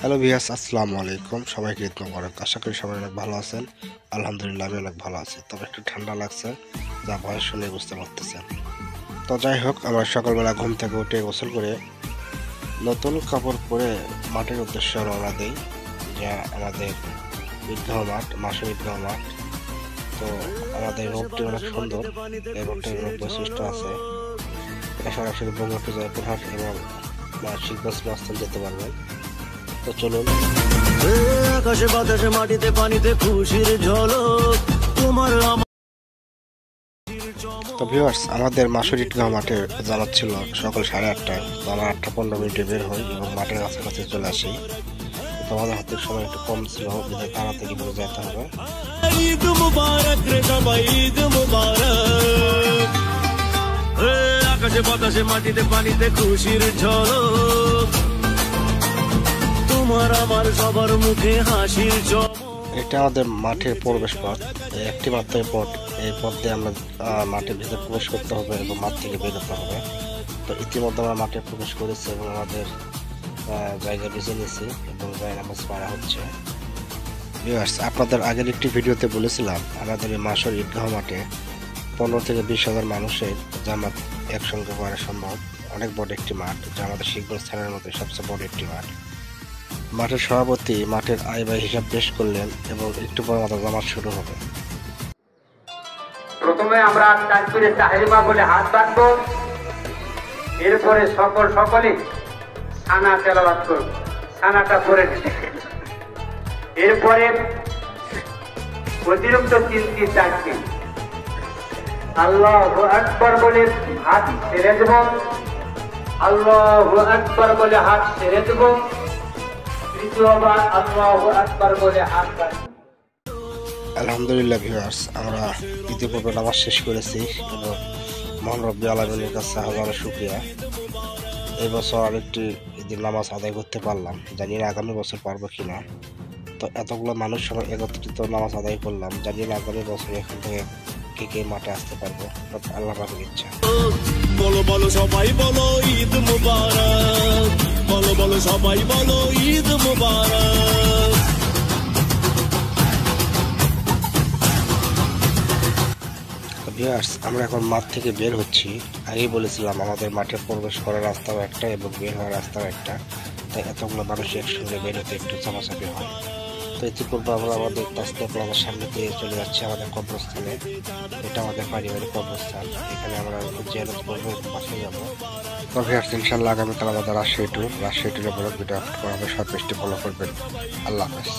Hello viewers, আসসালামু আলাইকুম। সবাইকে ঈদ মোবারক। আশা করি সবাই অনেক ভালো আছেন। আলহামদুলিল্লাহ আমি অনেক ভালো আছি, তবে একটু ঠান্ডা লাগছে, যা ভয়েস শুনে বুঝতে পারতেছেন। তো যাই হোক, আমরা সকালবেলা ঘুম থেকে উঠে গোসল করে নতুন কাপড় পরে মাঠের উদ্দেশ্যে রওনা দিই, যা আমাদের ঈদগাহ মাঠ, মাসের ঈদগাহ মাঠ। তো আমাদের রোডটি অনেক সুন্দর, এই রোডটির অনেক বৈশিষ্ট্য আছে। এটা সরাসরি বঙ্গটু জয়পুরহাট এবং শিখবাস বাসস্ট্যান্ড যেতে পারবেন। তো চলুন। আকাশে বাতাসে মাটিতে পানিতে খুশির ঝলক তোমার। তো ভিউয়ার্স, আমাদের মাসুর ঈদগাহ মাঠে জামাত ছিল সকাল 8:30টায়। তো আমরা 8:15 বের হই এবং মাঠের কাছাকাছি চলে আসি। তো আমাদের হাতে সময় একটু কম ছিল, বিধায় তাড়াতাড়ি করে যেতে হবে। ঈদ মুবারক রে সবাই, ঈদ মুবারক। আকাশে বাতাসে মাটিতে পানিতে খুশির ঝলক তোমার আমার সবার মুখে হাসির চমক। এটা আমাদের মাঠের প্রবেশ পথ, একটি মাত্র পথ। এই পথ দিয়ে আমরা মাঠের ভিতরে প্রবেশ করতে হবে এবং মাঠ থেকে বেরোতে হবে। তো ইতিমধ্যে আমরা মাঠে প্রবেশ করেছি এবং আমাদের জায়গা বেছে নিয়েছি এবং নামাজ পড়া হচ্ছে। ভিউয়ার্স, আপনাদের আগের একটি ভিডিওতে বলেছিলাম আমাদের এই মাসুর ঈদগাহ মাঠে 15 থেকে 20 হাজার মানুষের জামাত একসঙ্গে করা সম্ভব। অনেক বড় একটি মাঠ, যা আমাদের শিখগঞ্জ থানার মধ্যে সবচেয়ে বড় একটি মাঠ। মাঠের সভাপতি মাঠের আয় ব্যয় হিসাব পেশ করলেন এবং একটু পর আমাদের জামাত শুরু হবে। প্রথমে আমরা তাকবীরে তাহরিমা বলে হাত বাঁধবো, এরপরে সকলে সানা তেলাওয়াত করব, সানাটা পড়ে নেবে। এরপরে অতিরিক্ত 3টি তাকবীর আল্লাহু আকবার বলে হাত ছেড়ে দেব, আল্লাহু আকবার বলে হাত ছেড়ে দেব, তৃতীয়বার আল্লাহু আকবার বলে হাত বাঁধব। আলহামদুলিল্লাহ ভিউয়ার্স, আমরা ইতিপূর্বে নামাজ শেষ করেছি এবং মহান রব্বুল আলামিনের কাছে হাজারো শুকরিয়া। এই বছর আরেকটি ঈদের নামাজ আদায় করতে পারলাম, জানি না আগামী বছর পারবো কিনা। তো এতগুলো মানুষ সবাই একত্রিত নামাজ আদায় করলাম, জানি না আগামী বছর এখান থেকে কে মাঠে আসতে পারবো, আল্লাহ পাকের ইচ্ছা। বলো বলো সবাই বলো ঈদ মুবারক, বলো বলো সবাই বলো ঈদ মুবারক। ভিউয়ার্স, আমরা এখন মাঠ থেকে বের হচ্ছি। আগেই বলেছিলাম আমাদের মাঠে প্রবেশ করার রাস্তাও একটা এবং বের হওয়ার রাস্তাও একটা, তাই এতগুলো মানুষ একসঙ্গে বের হতে একটু চাপাচাপি হয়। তো ইতিপূর্বে আমরা আমাদের তাস্তা প্লাজার সামনে দিয়ে চলে যাচ্ছি আমাদের কবরস্থানে। এটা আমাদের পারিবারিক কবরস্থান, এখানে আমরা জিয়ারত করবো এবং বাসায় যাবো। তো ভিউয়ার্স, ইনশাল্লাহ আগামীকাল আমাদের রাজশাহী ট্যুরের উপর ভিডিও আপলোড করা হবে, সব পেজটি ফলো করবেন। আল্লাহ হাফেজ।